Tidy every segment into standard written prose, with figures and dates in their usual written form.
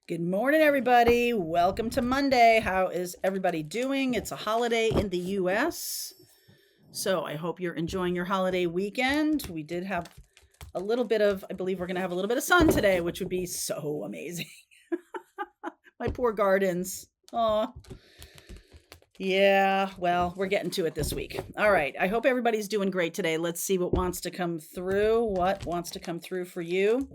Good morning, everybody. Welcome to Monday. How is everybody doing? It's a holiday in the US. So I hope you're enjoying your holiday weekend. We did have I believe we're going to have a little bit of sun today, which would be so amazing. My poor gardens. Oh, yeah. Well, we're getting to it this week. All right. I hope everybody's doing great today. Let's see what wants to come through. What wants to come through for you?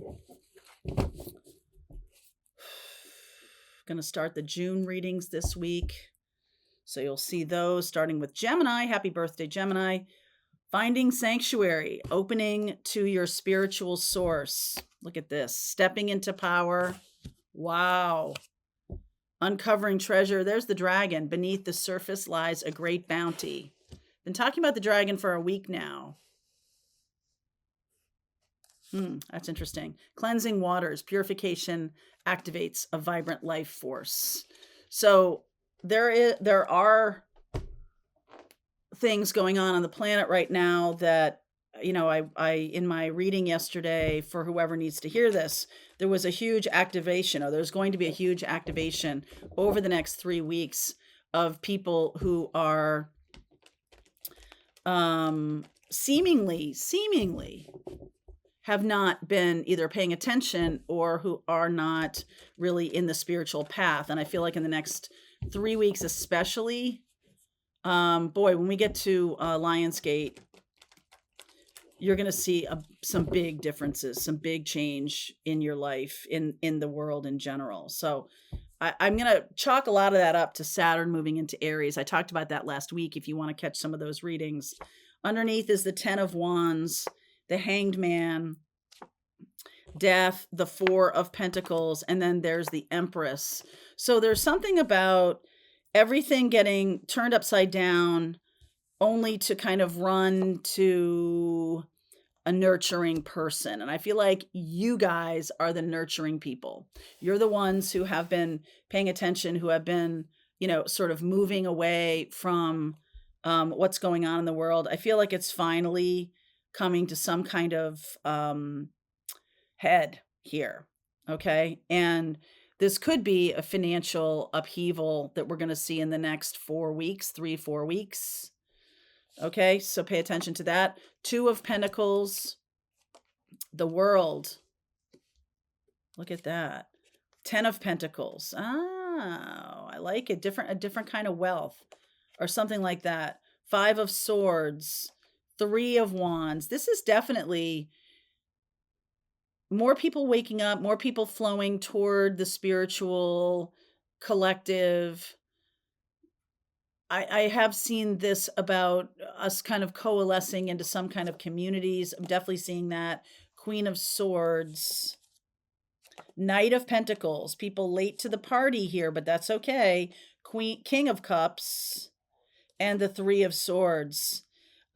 Going to start the June readings this week. So you'll see those starting with Gemini. Happy birthday, Gemini. Finding sanctuary, opening to your spiritual source. Look at this. Stepping into power. Wow. Uncovering treasure. There's the dragon. Beneath the surface lies a great bounty. Been talking about the dragon for a week now. That's interesting. Cleansing waters. Purification activates a vibrant life force. So there are things going on the planet right now that I in my reading yesterday, for whoever needs to hear this, there was a huge activation, or there's going to be a huge activation over the next 3 weeks of people who are seemingly have not been either paying attention or who are not really in the spiritual path. And I feel like in the next 3 weeks especially, when we get to Lionsgate, you're going to see some big differences, some big change in your life, in the world in general. So I'm going to chalk a lot of that up to Saturn moving into Aries. I talked about that last week if you want to catch some of those readings. Underneath is the 10 of Wands, the Hanged Man, Death, the 4 of Pentacles, and then there's the Empress. So there's something about everything getting turned upside down only to kind of run to a nurturing person. And I feel like you guys are the nurturing people. You're the ones who have been paying attention, who have been, sort of moving away from what's going on in the world. I feel like it's finally coming to some kind of head here. Okay. And this could be a financial upheaval that we're going to see in the next 4 weeks, 4 weeks. Okay. So pay attention to that. 2 of Pentacles, the World. Look at that. 10 of Pentacles. Oh, I like it. A different kind of wealth or something like that. 5 of Swords, 3 of Wands. This is definitely more people waking up, more people flowing toward the spiritual collective. I have seen this about us kind of coalescing into some kind of communities. I'm definitely seeing that. Queen of Swords, Knight of Pentacles, people late to the party here, but that's okay. King of Cups, and the 3 of Swords.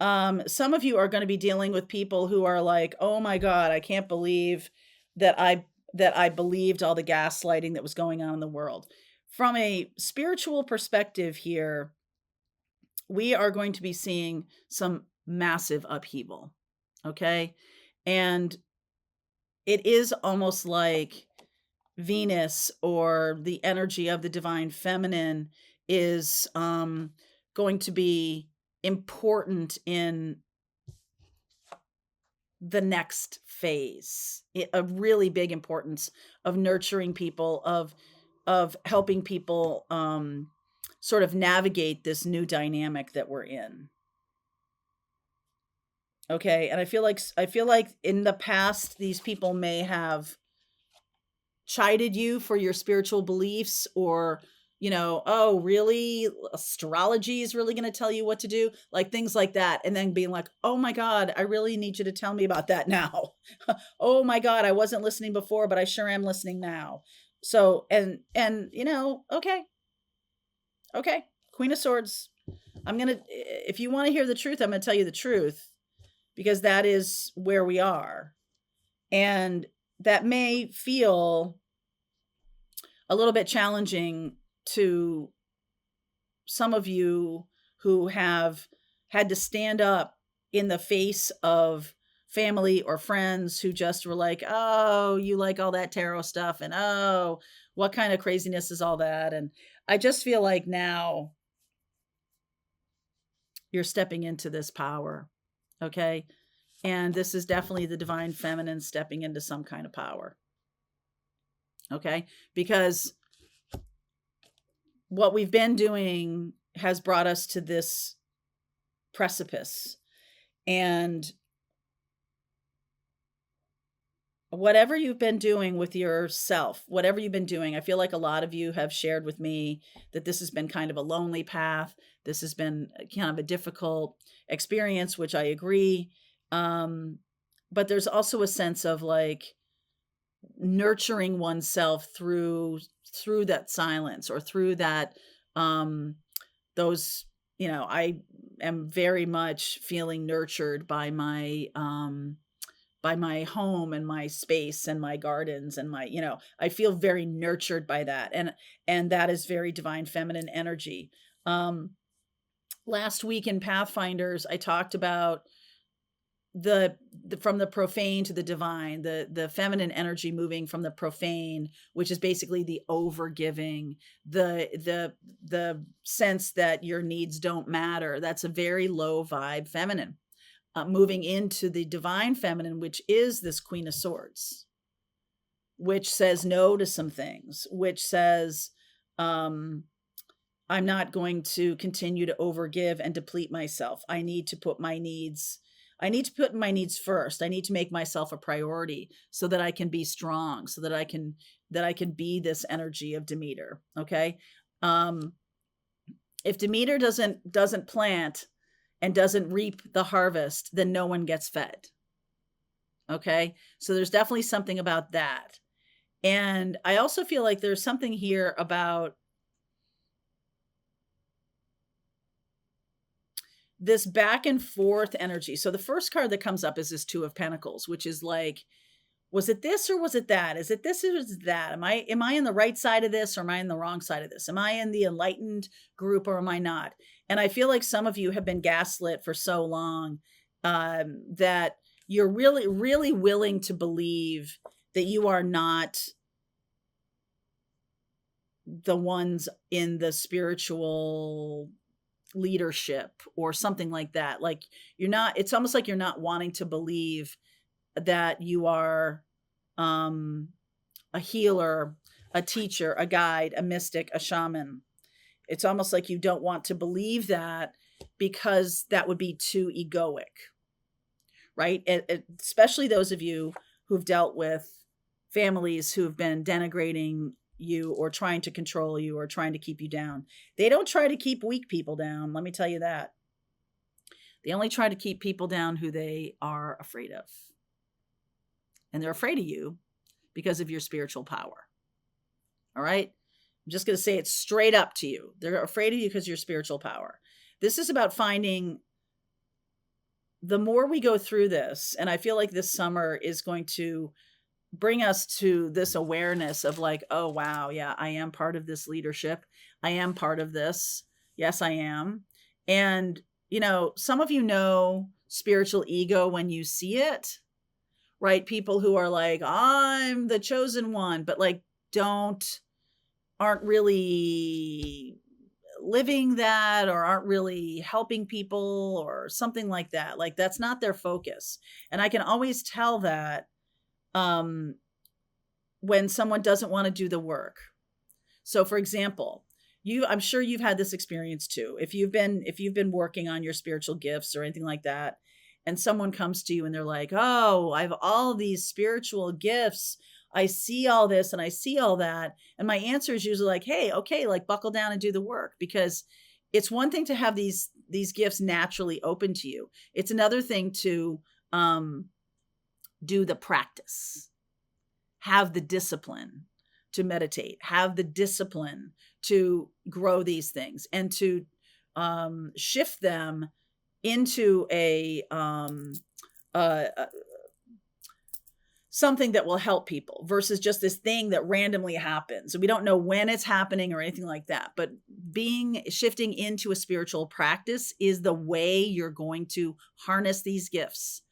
Some of you are going to be dealing with people who are like, oh my God, I can't believe that I believed all the gaslighting that was going on in the world. From a spiritual perspective here, we are going to be seeing some massive upheaval. Okay. And it is almost like Venus, or the energy of the divine feminine, is going to be important in the next phase. A really big importance of nurturing people, of helping people sort of navigate this new dynamic that we're in. Okay, and I feel like in the past these people may have chided you for your spiritual beliefs, or oh, really? Astrology is really going to tell you what to do? Like things like that. And then being like, oh my God, I really need you to tell me about that now. Oh my God, I wasn't listening before, but I sure am listening now. So, and okay. Okay. Queen of Swords. If you want to hear the truth, I'm going to tell you the truth, because that is where we are. And that may feel a little bit challenging to some of you who have had to stand up in the face of family or friends who just were like, oh, you like all that tarot stuff, and oh, what kind of craziness is all that? And I just feel like now you're stepping into this power. Okay. And this is definitely the divine feminine stepping into some kind of power. Okay. Because what we've been doing has brought us to this precipice. And whatever you've been doing with yourself, whatever you've been doing, I feel like a lot of you have shared with me that this has been kind of a lonely path. This has been kind of a difficult experience, which I agree. But there's also a sense of like nurturing oneself through that silence, or through that, those, I am very much feeling nurtured by my home and my space and my gardens and my, I feel very nurtured by that. And that is very divine feminine energy. Last week in Pathfinders, I talked about the from the profane to the divine, the feminine energy moving from the profane, which is basically the overgiving, the sense that your needs don't matter. That's a very low vibe feminine. Moving into the divine feminine, which is this Queen of Swords, which says no to some things, which says, I'm not going to continue to overgive and deplete myself. I need to put my needs first. I need to make myself a priority so that I can be strong, so that I can be this energy of Demeter. Okay. If Demeter doesn't plant and doesn't reap the harvest, then no one gets fed. Okay. So there's definitely something about that. And I also feel like there's something here about this back and forth energy. So the first card that comes up is this Two of Pentacles, which is like, was it this or was it that? Is it this or is it that? Am I in the right side of this, or am I in the wrong side of this? Am I in the enlightened group or am I not? And I feel like some of you have been gaslit for so long, that you're really, really willing to believe that you are not the ones in the spiritual leadership or something like that. Like you're not, it's almost like you're not wanting to believe that you are a healer, a teacher, a guide, a mystic, a shaman. It's almost like you don't want to believe that because that would be too egoic, right? Especially those of you who've dealt with families who've been denigrating you or trying to control you or trying to keep you down. They don't try to keep weak people down. Let me tell you that. They only try to keep people down who they are afraid of. And they're afraid of you because of your spiritual power. All right. I'm just going to say it straight up to you. They're afraid of you because of your spiritual power. This is about finding, the more we go through this, and I feel like this summer is going to bring us to this awareness of like, oh, wow, yeah, I am part of this leadership. I am part of this. Yes, I am. And, some of you know spiritual ego when you see it, right? People who are like, I'm the chosen one, but like, aren't really living that, or aren't really helping people or something like that. Like that's not their focus. And I can always tell that when someone doesn't want to do the work. So for example, I'm sure you've had this experience too. If you've been working on your spiritual gifts or anything like that, and someone comes to you and they're like, oh, I have all these spiritual gifts. I see all this and I see all that. And my answer is usually like, hey, okay, like buckle down and do the work, because it's one thing to have these gifts naturally open to you. It's another thing to do the practice, have the discipline to meditate, have the discipline to grow these things and to shift them into something that will help people versus just this thing that randomly happens. We don't know when it's happening or anything like that, but shifting into a spiritual practice is the way you're going to harness these gifts.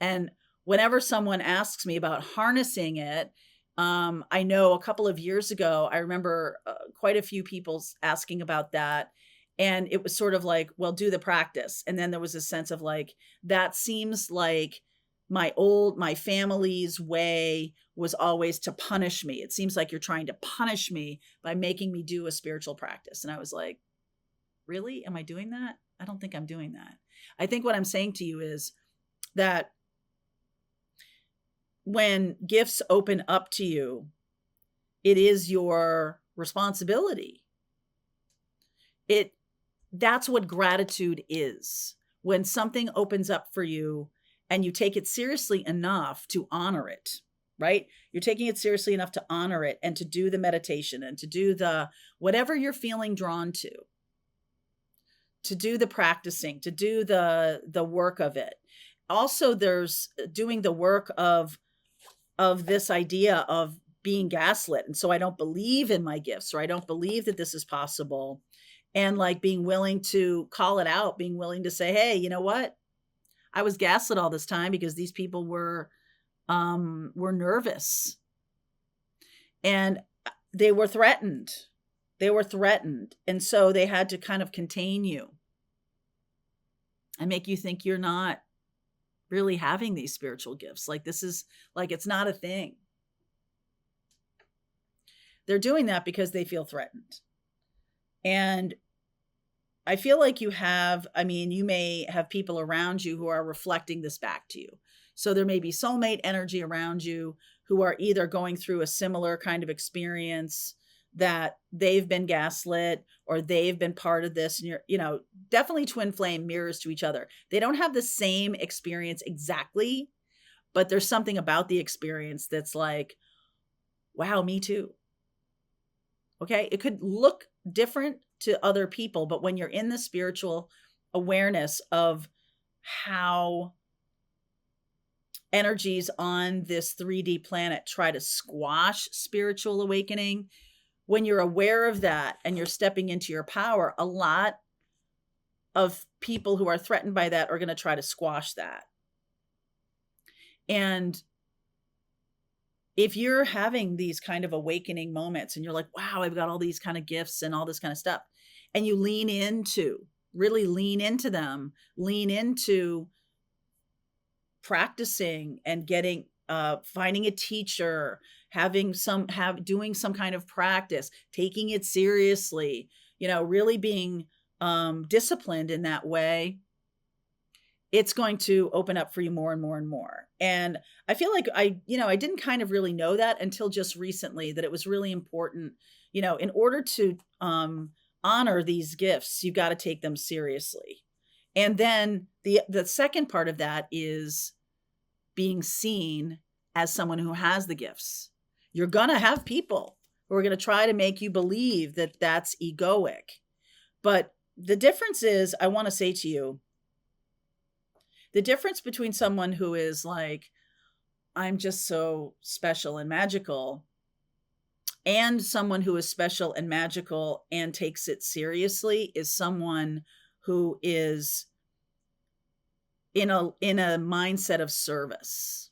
And whenever someone asks me about harnessing it, I know a couple of years ago, I remember quite a few people asking about that. And it was sort of like, well, do the practice. And then there was a sense of like, that seems like my family's way was always to punish me. It seems like you're trying to punish me by making me do a spiritual practice. And I was like, really? Am I doing that? I don't think I'm doing that. I think what I'm saying to you is that when gifts open up to you, it is your responsibility. That's what gratitude is. When something opens up for you and you take it seriously enough to honor it, right? You're taking it seriously enough to honor it and to do the meditation and to do the whatever you're feeling drawn to do the practicing, to do the work of it. Also, there's doing the work of this idea of being gaslit. And so I don't believe in my gifts, or I don't believe that this is possible. And like being willing to call it out, being willing to say, hey, you know what? I was gaslit all this time because these people were nervous and they were threatened. They were threatened. And so they had to kind of contain you and make you think you're not really having these spiritual gifts. Like this is like, it's not a thing. They're doing that because they feel threatened. And I feel like you may have people around you who are reflecting this back to you. So there may be soulmate energy around you who are either going through a similar kind of experience that they've been gaslit or they've been part of this. And you're, definitely twin flame mirrors to each other. They don't have the same experience exactly, but there's something about the experience that's like, wow, me too. Okay. It could look different to other people, but when you're in the spiritual awareness of how energies on this 3D planet try to squash spiritual awakening, when you're aware of that and you're stepping into your power, a lot of people who are threatened by that are going to try to squash that. And if you're having these kind of awakening moments and you're like, wow, I've got all these kind of gifts and all this kind of stuff, and you really lean into them, lean into practicing and getting, finding a teacher, doing some kind of practice, taking it seriously, really being disciplined in that way, it's going to open up for you more and more and more. And I feel like I didn't kind of really know that until just recently, that it was really important, in order to honor these gifts, you got to take them seriously. And then the second part of that is being seen as someone who has the gifts. You're going to have people who are going to try to make you believe that that's egoic. But the difference is, I want to say to you, the difference between someone who is like, I'm just so special and magical, and someone who is special and magical and takes it seriously is someone who is in a mindset of service,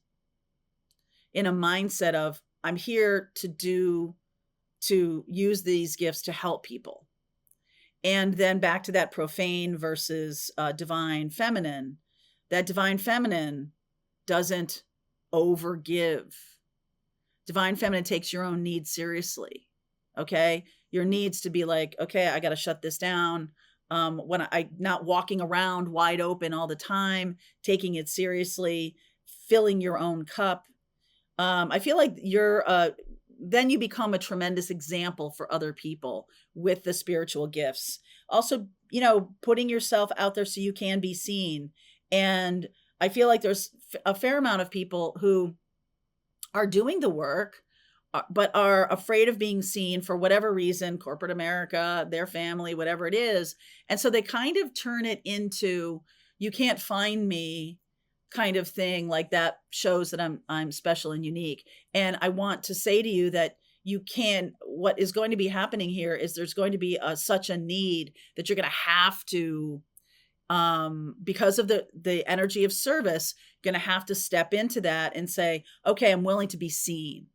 in a mindset of, I'm here to use these gifts to help people. And then back to that profane versus divine feminine. That divine feminine doesn't overgive. Divine feminine takes your own needs seriously. Okay. Your needs to be like, okay, I got to shut this down. When I not walking around wide open all the time, taking it seriously, filling your own cup. I feel like then you become a tremendous example for other people with the spiritual gifts. Also, putting yourself out there so you can be seen. And I feel like there's a fair amount of people who are doing the work, but are afraid of being seen for whatever reason, corporate America, their family, whatever it is. And so they kind of turn it into, you can't find me kind of thing. Like that shows that I'm special and unique. And I want to say to you that what is going to be happening here is there's going to be such a need that you're going to have to, because of the energy of service, going to have to step into that and say, okay, I'm willing to be seen.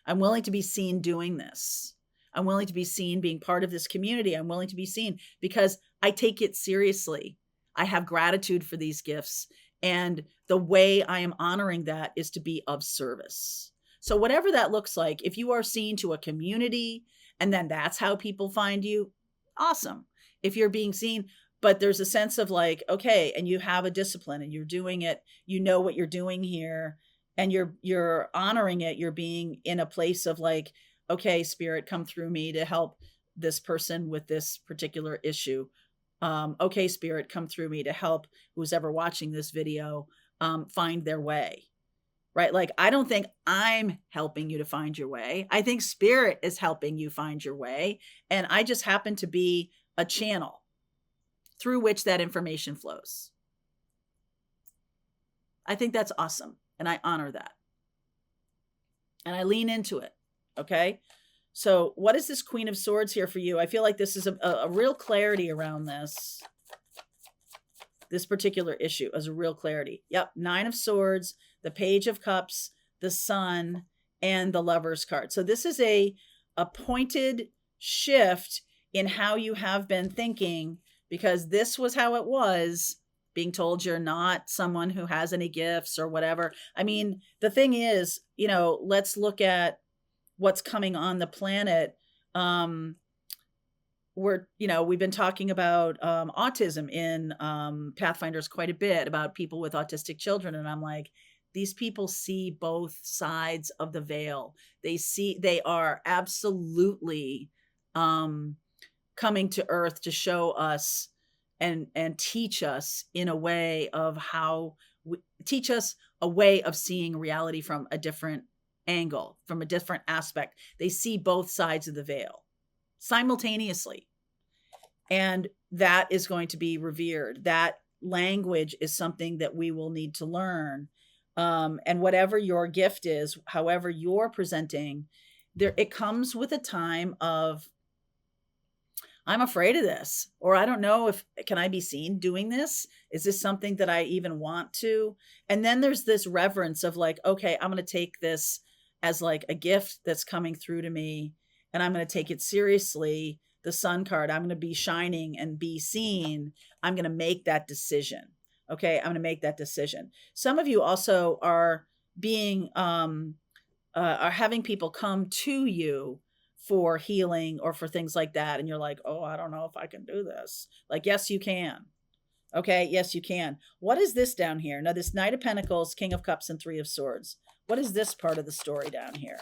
I'm willing to be seen doing this. I'm willing to be seen being part of this community. I'm willing to be seen because I take it seriously. I have gratitude for these gifts. And the way I am honoring that is to be of service. So, whatever that looks like, if you are seen to a community and then that's how people find you, awesome. If you're being seen, but there's a sense of like, okay, and you have a discipline and you're doing it, you know what you're doing here, and you're honoring it, you're being in a place of like, okay, spirit, come through me to help this person with this particular issue. Okay, spirit, come through me to help who's ever watching this video find their way. Right? Like, I don't think I'm helping you to find your way. I think spirit is helping you find your way. And I just happen to be a channel through which that information flows. I think that's awesome. And I honor that. And I lean into it. Okay. So what is this Queen of Swords here for you? I feel like this is a real clarity around this. This particular issue as a real clarity. Yep. 9 of Swords, the Page of Cups, the Sun, and the Lover's card. So this is a pointed shift in how you have been thinking, because this was how it was, being told you're not someone who has any gifts or whatever. I mean, the thing is, let's look at what's coming on the planet. We've been talking about autism in Pathfinders quite a bit, about people with autistic children. And I'm like, these people see both sides of the veil. They are absolutely coming to earth to show us and teach us in a way of teach us a way of seeing reality from a different angle, from a different aspect. They see both sides of the veil simultaneously. And that is going to be revered. That language is something that we will need to learn. And whatever your gift is, however you're presenting, it comes with a time of, I'm afraid of this, or I don't know can I be seen doing this? Is this something that I even want to? And then there's this reverence of like, okay, I'm going to take this as like a gift that's coming through to me, and I'm going to take it seriously. The Sun card, I'm going to be shining and be seen. I'm going to make that decision. Okay. I'm going to make that decision. Some of you also are being, are having people come to you for healing or for things like that. And you're like, oh, I don't know if I can do this. Like, yes, you can. Okay. Yes, you can. What is this down here? Now, this Knight of Pentacles, King of Cups, and 3 of Swords. What is this part of the story down here?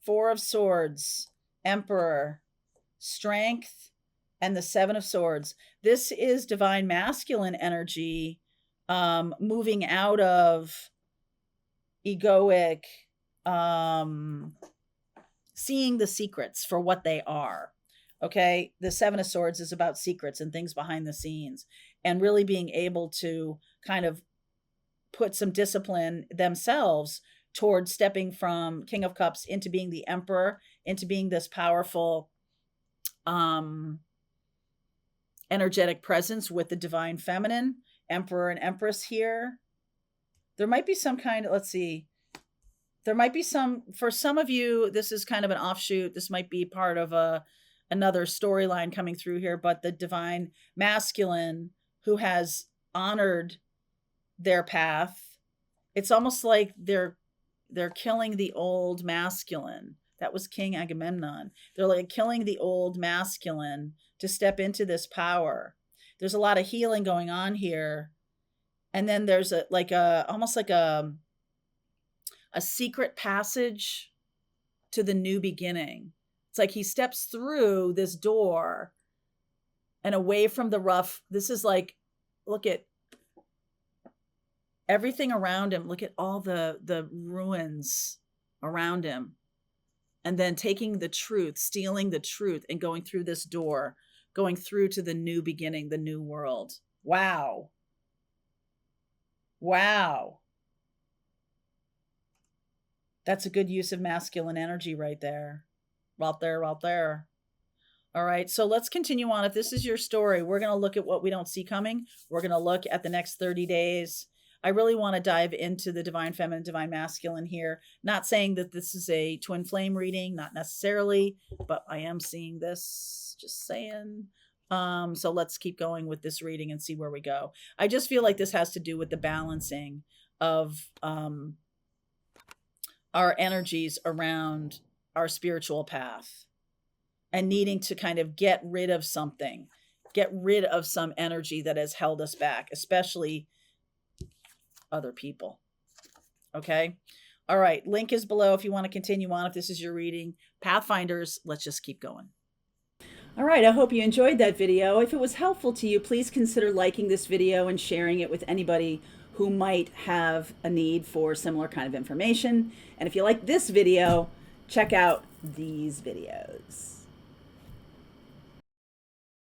4 of Swords, Emperor, Strength, and the 7 of Swords. This is divine masculine energy, moving out of egoic, seeing the secrets for what they are. Okay. The 7 of Swords is about secrets and things behind the scenes, and really being able to kind of put some discipline themselves towards stepping from King of Cups into being the Emperor, into being this powerful, energetic presence with the divine feminine, Emperor and Empress here. There might be some kind of, let's see, there might be some, for some of you, this is kind of an offshoot. This might be part of another storyline coming through here, but the divine masculine who has honored their path. It's almost like they're killing the old masculine. That was King Agamemnon. They're like killing the old masculine to step into this power. There's a lot of healing going on here. And then there's almost like a secret passage to the new beginning. It's like he steps through this door and away from the rough. This is like, look at everything around him. Look at all the ruins around him. And then taking the truth, stealing the truth, and going through this door, going through to the new beginning, the new world. Wow. Wow. That's a good use of masculine energy right there. Right there. All right, so let's continue on. If this is your story, we're going to look at what we don't see coming. We're going to look at the next 30 days. I really want to dive into the divine feminine, divine masculine here. Not saying that this is a twin flame reading, not necessarily, but I am seeing this, just saying. So let's keep going with this reading and see where we go. I just feel like this has to do with the balancing of our energies around our spiritual path and needing to kind of get rid of something, get rid of some energy that has held us back, especially other people. Okay. All right. Link is below if you want to continue on. If this is your reading, Pathfinders, let's just keep going. All right. I hope you enjoyed that video. If it was helpful to you, please consider liking this video and sharing it with anybody who might have a need for similar kind of information. And if you like this video, check out these videos.